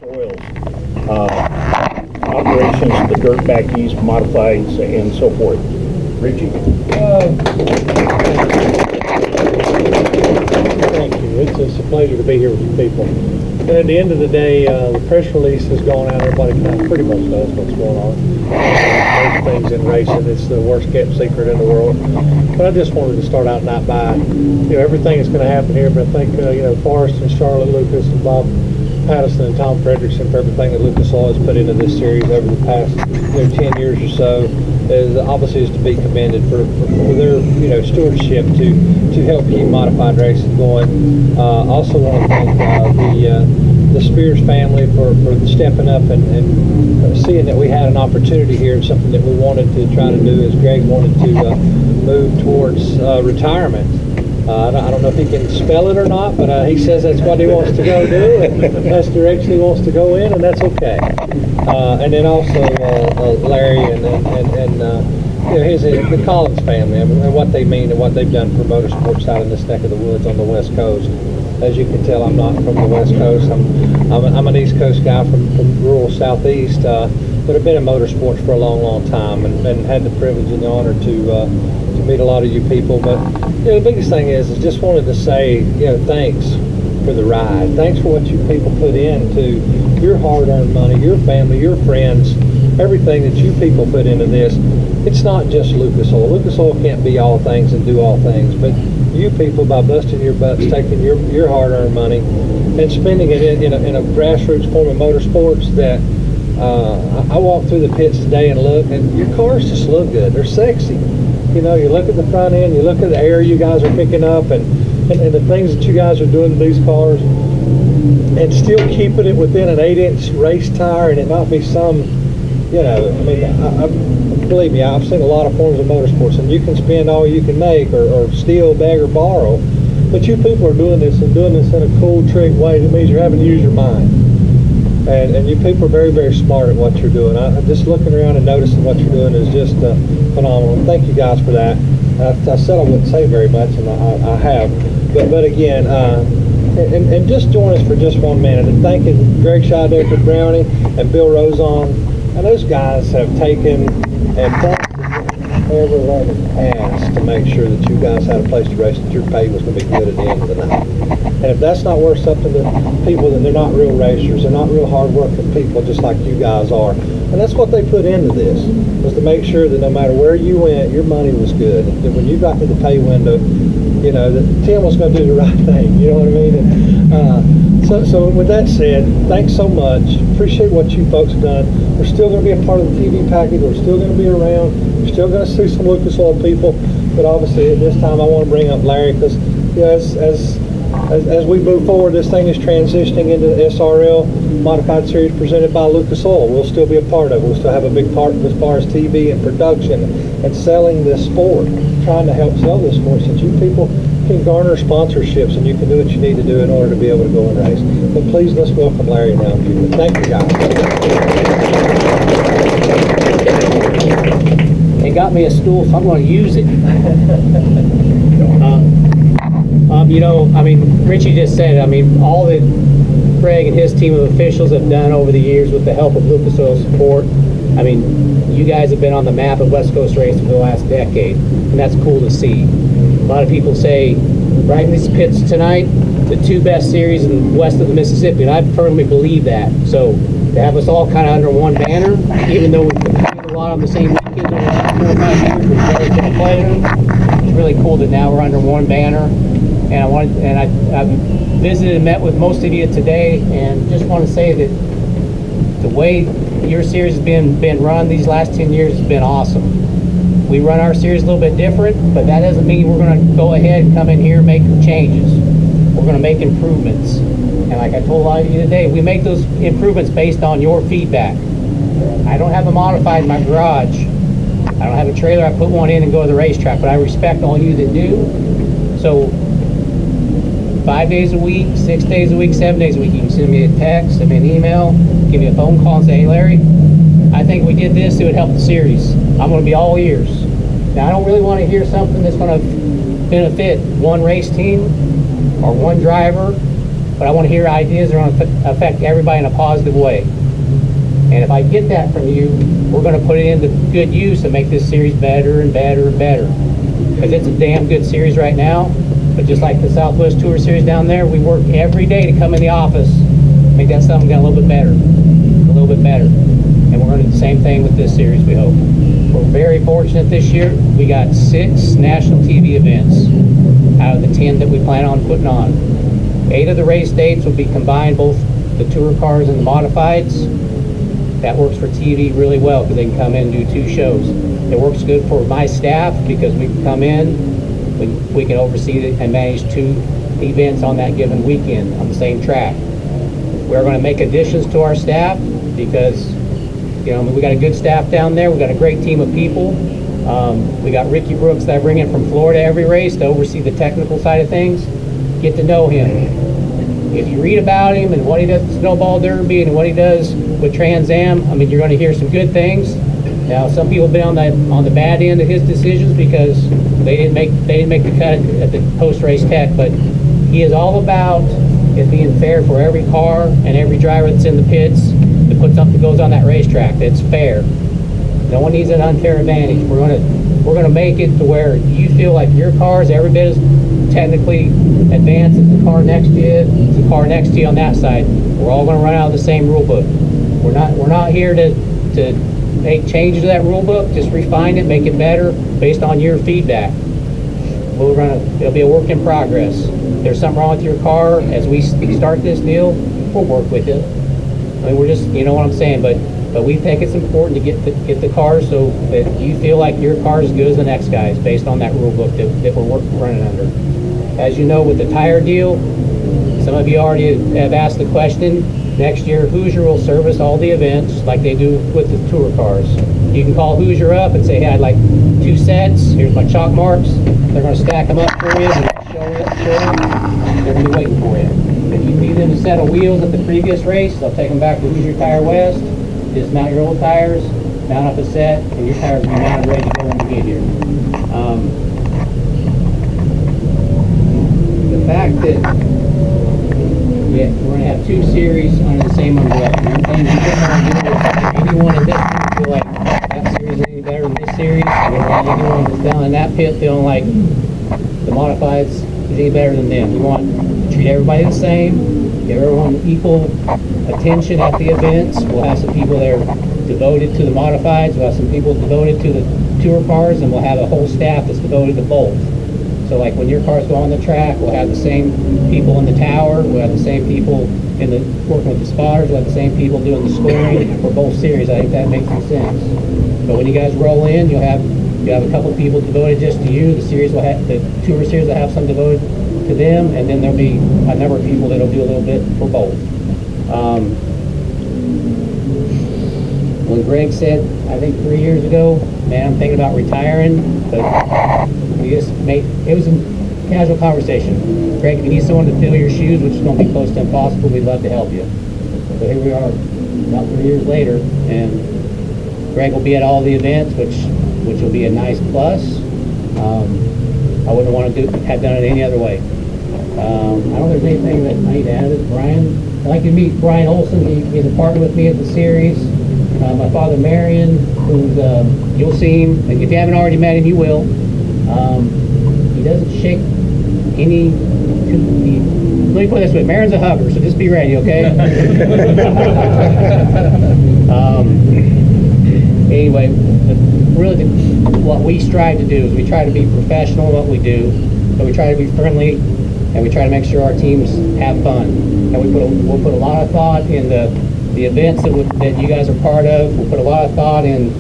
oils, operations, the dirt backies, modifieds, and so forth. Richie? Thank you. It's a pleasure to be here with you people. And at the end of the day, the press release has gone out. Everybody kind of pretty much knows what's going on. Most things in racing, it's the worst kept secret in the world. But I just wanted to start out not by, everything is going to happen here. But I think, Forrest and Charlotte Lucas and Bob Pattison and Tom Fredrickson for everything that Lucas Oil has put into this series over the past 10 years or so is obviously to be commended for their stewardship to help keep modified racing going. Also want to thank the Spears family for stepping up and seeing that we had an opportunity here and something that we wanted to try to do, as Greg wanted to move towards retirement. I don't know if he can spell it or not, but he says that's what he wants to go do, and that's the direction he wants to go in, and that's okay. And then also Larry and the Collins family, and what they mean and what they've done for motorsports out in this neck of the woods on the West Coast. As you can tell, I'm not from the West Coast. I'm an East Coast guy from rural Southeast, but I've been in motorsports for a long, long time, and had the privilege and the honor to meet a lot of you people. But the biggest thing is just wanted to say, thanks for the ride. Thanks for what you people put into your hard-earned money, your family, your friends, everything that you people put into this. It's not just Lucas Oil. Lucas Oil can't be all things and do all things, but you people, by busting your butts, taking your hard-earned money and spending it in a grassroots form of motorsports that I walk through the pits today and look, and your cars just look good. They're sexy. You look at the front end, you look at the air you guys are picking up, and the things that you guys are doing to these cars, and still keeping it within an 8-inch race tire, and it not be some, believe me, I've seen a lot of forms of motorsports, and you can spend all you can make, or steal, beg, or borrow, but you people are doing this in a cool, trick way. That means you're having to use your mind. And you people are very, very smart at what you're doing. I'm just looking around and noticing what you're doing is just phenomenal. And thank you guys for that. I said I wouldn't say very much, and I have. But again, and just join us for just 1 minute. And thanking Greg Scheidecker, Brownie, and Bill Rozon. And those guys have taken and done whatever they asked to make sure that you guys had a place to race, that your pay was going to be good at the end of the night. And if that's not worth something to people, then they're not real racers. They're not real hard-working people, just like you guys are. And that's what they put into this, was to make sure that no matter where you went, your money was good. That when you got to the pay window, that Tim was going to do the right thing. You know what I mean? And, so with that said, thanks so much. Appreciate what you folks have done. We're still going to be a part of the TV package. We're still going to be around. We're still going to see some Lucas Oil people. But obviously, at this time, I want to bring up Larry because, as we move forward, this thing is transitioning into the SRL Modified Series presented by Lucas Oil. We'll still be a part of it. We'll still have a big part as far as TV and production and selling this sport, trying to help sell this sport, since you people can garner sponsorships and you can do what you need to do in order to be able to go and race. But please, let's welcome Larry now. Thank you, guys. They got me a stool, so I'm going to use it. Richie just said, all that Greg and his team of officials have done over the years with the help of Lucas Oil support. You guys have been on the map of West Coast racing for the last decade, and that's cool to see. A lot of people say, right in these pits tonight, the 2 best series in west of the Mississippi, and I firmly believe that. So to have us all kind of under one banner, even though we've competed a lot on the same weekend over the last 4 or 5 years, we've very been playing. It's really cool that now we're under one banner. And I visited and met with most of you today, and just want to say that the way your series has been run these last 10 years has been awesome. We run our series a little bit different, but that doesn't mean we're going to go ahead and come in here and make changes. We're going to make improvements. And like I told a lot of you today, we make those improvements based on your feedback. I don't have a modified in my garage. I don't have a trailer. I put one in and go to the racetrack, but I respect all you that do. So 5 days a week, 6 days a week, 7 days a week, you can send me a text, send me an email, give me a phone call and say, hey Larry, I think we did this, it would help the series. I'm going to be all ears. Now I don't really want to hear something that's going to benefit one race team or one driver but I want to hear ideas that are going to affect everybody in a positive way. And if I get that from you, we're going to put it into good use and make this series better and better and better. Because it's a damn good series right now. But just like the Southwest Tour Series down there, we work every day to come in the office, make that something get a little bit better, a little bit better. And we're going to do the same thing with this series, we hope. We're very fortunate this year. We got 6 national TV events out of the 10 that we plan on putting on. 8 of the race dates will be combined, both the tour cars and the modifieds. That works for TV really well because they can come in and do 2 shows. It works good for my staff because we can come in, we can oversee and manage 2 events on that given weekend on the same track. We're going to make additions to our staff because, you know, we got a good staff down there. We got a great team of people. We got Ricky Brooks that I bring in from Florida every race to oversee the technical side of things. Get to know him. If you read about him and what he does with Snowball Derby and what he does with Trans Am, I mean, you're going to hear some good things. Now, some people have been on the bad end of his decisions because they didn't make the cut at the post-race tech. But he is all about it being fair for every car and every driver that's in the pits to put something that goes on that racetrack that's fair. No one needs an unfair advantage. We're gonna make it to where you feel like your car is every bit as technically advanced as the car next to you, as the car next to you on that side. We're all gonna run out of the same rule book. We're not here to make changes to that rule book. Just refine it, make it better based on your feedback. It'll be a work in progress. If there's something wrong with your car as we start this deal, we'll work with it. I mean, we're just, you know what I'm saying, but we think it's important to get the car so that you feel like your car is as good as the next guy's based on that rule book that we're running under. As you know, with the tire deal, some of you already have asked the question. Next year, Hoosier will service all the events like they do with the tour cars. You can call Hoosier up and say, hey, I'd like 2 sets. Here's my chalk marks. They're going to stack them up for you and show them. They're going to be waiting for you. If you need them a set of wheels at the previous race, they'll take them back to Hoosier Tire West. Dismount your old tires, mount up a set, and your tires will be mounted ready to go when you get here. The fact that we're going to have 2 series under the same umbrella. One thing we don't want to do is if anyone in this group feel like that series is any better than this series, we don't want anyone that's down in that pit feeling like the modifieds is any better than them. We want to treat everybody the same, give everyone equal attention at the events. We'll have some people that are devoted to the modifieds, we'll have some people devoted to the tour cars, and we'll have a whole staff that's devoted to both. So like when your cars go on the track, we'll have the same people in the tower, we'll have the same people working with the spotters, we'll have the same people doing the scoring for both series. I think that makes some sense. But when you guys roll in, you'll have a couple people devoted just to you. The tour series will have some devoted to them, and then there'll be a number of people that'll do a little bit for both. When Greg said, I think 3 years ago, man, I'm thinking about retiring, but it was a casual conversation. Greg, if you need someone to fill your shoes, which is going to be close to impossible, we'd love to help you. So here we are about 3 years later, and Greg will be at all the events, which will be a nice plus. I wouldn't want to have done it any other way. I don't know if there's anything that I need to add. Brian, I'd like to meet Brian Olson. He's a partner with me at the series. My father, Marion, who's, you'll see him. If you haven't already met him, you will. He doesn't shake any... Let me put it this way. Marion's a hugger, so just be ready, okay? Anyway, what we strive to do is we try to be professional in what we do, but we try to be friendly, and we try to make sure our teams have fun. And we'll put a lot of thought in the events that you guys are part of. We'll put a lot of thought in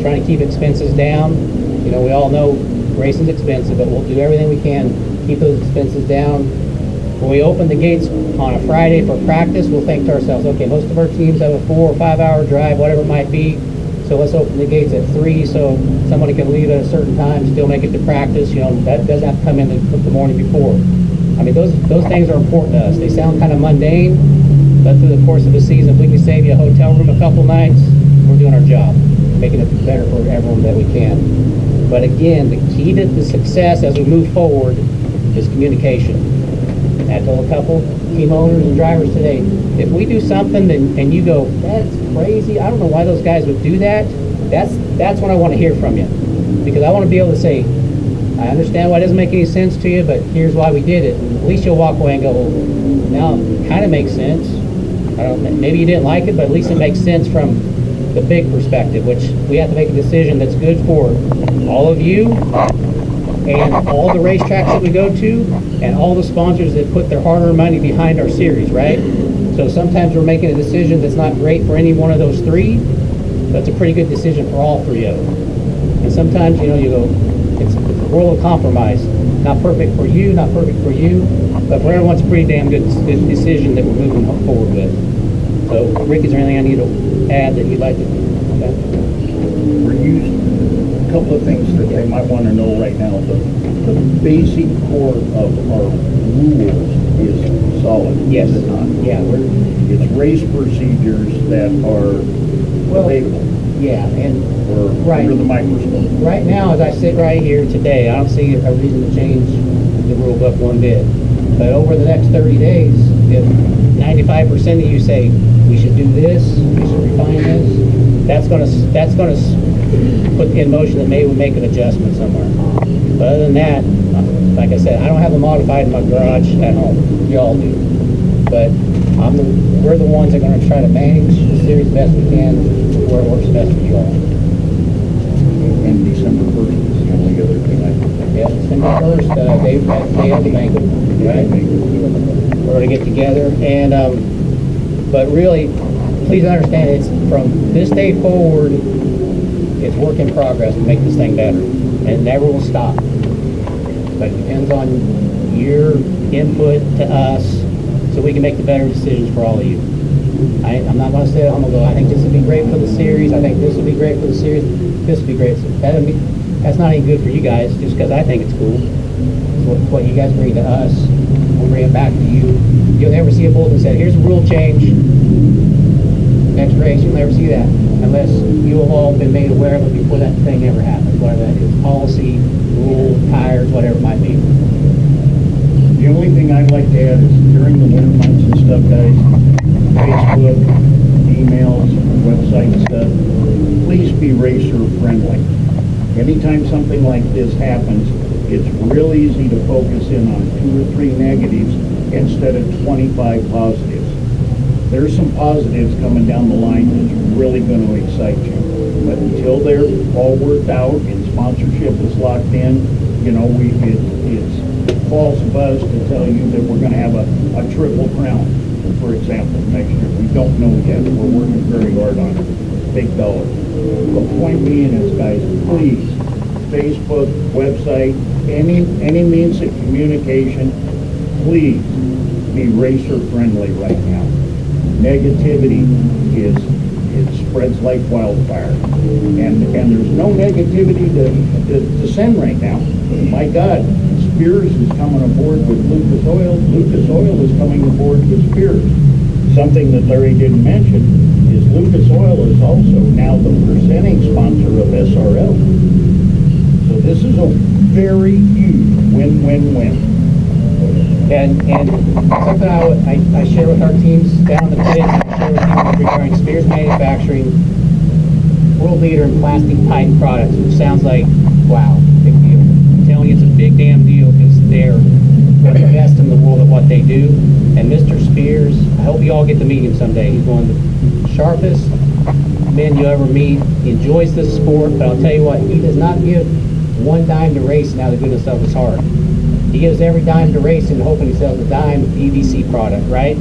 trying to keep expenses down. You know, we all know racing's expensive, but we'll do everything we can to keep those expenses down. When we open the gates on a Friday for practice, we'll think to ourselves, okay, most of our teams have a 4 or 5 hour drive, whatever it might be. So let's open the gates at 3 so somebody can leave at a certain time, still make it to practice. You know, that doesn't have to come in the morning before. I mean, those things are important to us. They sound kind of mundane, but through the course of the season, if we can save you a hotel room a couple nights, we're doing our job, making it better for everyone that we can. But again, the key to the success as we move forward is communication. I told a couple team owners and drivers today, if we do something and you go, that's crazy, I don't know why those guys would do that, that's when I want to hear from you. Because I want to be able to say, I understand why it doesn't make any sense to you, but here's why we did it. And at least you'll walk away and go, well, now it kind of makes sense. Maybe you didn't like it, but at least it makes sense from the big perspective, which we have to make a decision that's good for all of you and all the racetracks that we go to and all the sponsors that put their hard-earned money behind our series, right? So sometimes we're making a decision that's not great for any one of those three, but it's a pretty good decision for all three of them. And sometimes, you know, you go, it's a world of compromise. Not perfect for you, not perfect for you, but for everyone, it's a pretty damn good decision that we're moving forward with. So, Rick, is there anything I need to add that you'd like to? Okay. We're using a couple of things that they might want to know right now. The basic core of our rules is solid. Yes. Is it not? Yeah, It's race procedures that are debatable. Yeah, and Or right. under the microscope. Right now, as I sit right here today, I don't see a reason to change the rule book one bit. But over the next 30 days, if 95% of you say we should do this, we should refine this, that's gonna put in motion that maybe we make an adjustment somewhere. But other than that, like I said, I don't have a modified in my garage at home. Y'all do. But we're the ones that are going to try to manage the series best we can where it works best for you all. And December 1st is the only other thing I can think Yeah, December 1st, day of the banquet, right? We're going to get together, and but really, please understand, it's from this day forward, it's work in progress to make this thing better, and it never will stop. But it depends on your input to us, so we can make the better decisions for all of you. I'm not going to say I'm going to go, I think this would be great for the series, I think this would be great for the series, this would be great. So that's not any good for you guys, just because I think it's cool. So what you guys bring to us, we'll bring it back to you. You'll never see a bulletin that said, here's a rule change, next race, you'll never see that, unless you have all been made aware of it before that thing ever happens, whatever that is, policy, rule, tires, whatever it might be. The only thing I'd like to add is during the winter months and stuff, guys, Facebook, emails, website stuff, please be racer friendly. Anytime something like this happens, it's real easy to focus in on 2 or 3 negatives instead of 25 positives. There's some positives coming down the line that's really going to excite you. But until they're all worked out and sponsorship is locked in, you know, it's false buzz to tell you that we're going to have a triple crown, for example, next year. We don't know yet. We're working very hard on it. Big dollar. The point being is, guys, please, Facebook, website, any means of communication, please be racer friendly right now. Negativity it spreads like wildfire, and there's no negativity to send right now. My God, Spears is coming aboard with Lucas Oil. Lucas Oil is coming aboard with Spears. Something that Larry didn't mention is Lucas Oil is also now the presenting sponsor of SRL. So this is a very huge win-win-win. And something I share with our teams down the pit, I share with you regarding Spears Manufacturing, world leader in plastic pipe products, which sounds like, wow, big deal. I'm telling you, it's a big damn deal because they're the best in the world at what they do. And Mr. Spears, I hope you all get to meet him someday. He's one of the sharpest men you ever meet. He enjoys this sport, but I'll tell you what, he does not give one dime to racing out of the goodness of his heart. He gives every dime to racing, hoping he sells a dime PVC product, right?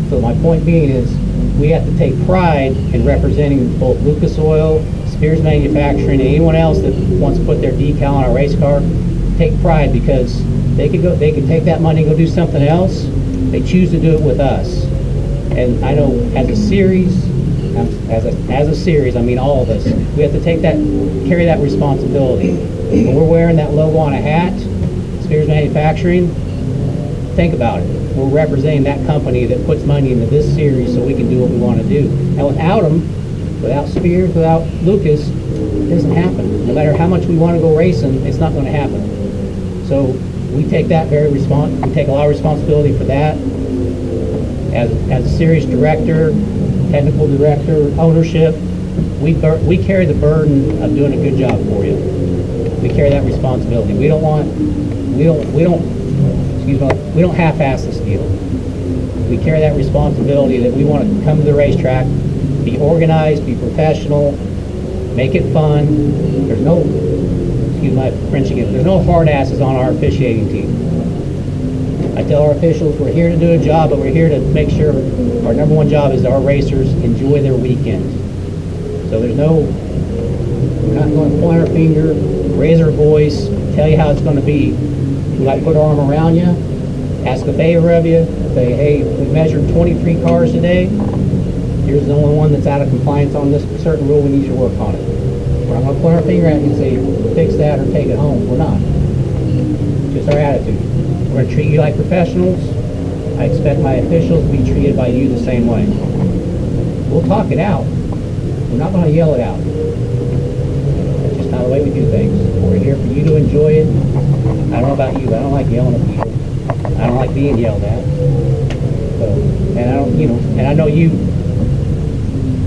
So my point being is, we have to take pride in representing both Lucas Oil, Spears Manufacturing, and anyone else that wants to put their decal on a race car. Take pride because they could take that money and go do something else. They choose to do it with us. And I know as a series, as a series, I mean all of us, we have to carry that responsibility. When we're wearing that logo on a hat, Spears Manufacturing, think about it. We're representing that company that puts money into this series so we can do what we want to do. And without them, without Spears, without Lucas, it doesn't happen. No matter how much we want to go racing, it's not going to happen. So we take that we take a lot of responsibility for that. As a series director, technical director, ownership, we carry the burden of doing a good job for you. We carry that responsibility. We don't half-ass this deal. We carry that responsibility that we want to come to the racetrack, be organized, be professional, make it fun. There's no, excuse my French again, there's no hard asses on our officiating team. I tell our officials we're here to do a job, but we're here to make sure our number one job is our racers enjoy their weekends. So we're not going to point our finger, raise our voice, tell you how it's going to be. We like to put our arm around you, ask a favor of you, say, hey, we measured 23 cars today. Here's the only one that's out of compliance on this certain rule. We need you to work on it. We're not going to point our finger at you and say, fix that or take it home. We're not. It's just our attitude. We're going to treat you like professionals. I expect my officials to be treated by you the same way. We'll talk it out. We're not going to yell it out. That's just not the way we do things. We're here for you to enjoy it. I don't know about you, but I don't like yelling at people. I don't like being yelled at. So, and I know you.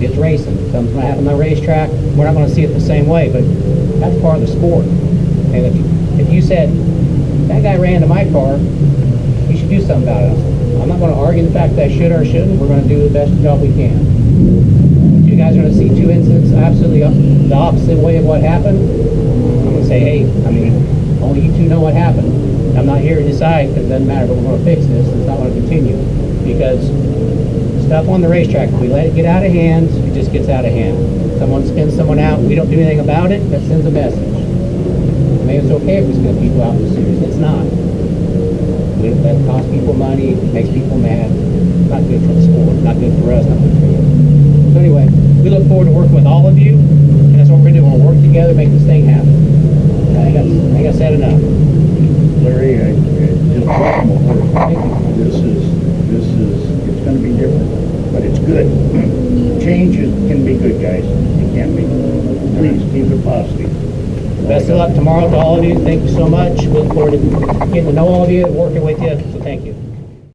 It's racing. Something's going to happen on the racetrack. We're not going to see it the same way, but that's part of the sport. And if you said, that guy ran to my car, you should do something about it. I'm not going to argue the fact that I should or shouldn't. We're going to do the best job we can. If you guys are going to see two incidents absolutely the opposite way of what happened, I'm going to say, hey, only you two know what happened. I'm not here to decide because it doesn't matter, but we're going to fix this. It's not going to continue. Because stuff on the racetrack, if we let it get out of hand, it just gets out of hand. Someone spins someone out, we don't do anything about it, that sends a message. Maybe it's okay if we spin people out in the series. It's not. That costs people money, makes people mad. Not good for the sport, not good for us, not good for you. So anyway, we look forward to working with all of you, and that's what we're going to do. We're going to work together, make this thing happen. I think I said enough. Larry, just welcome aboard. This is, it's going to be different, but it's good. Change can be good, guys. It can be. Please, keep it positive. Best of luck tomorrow to all of you. Thank you so much. We look forward to getting to know all of you and working with you. So thank you.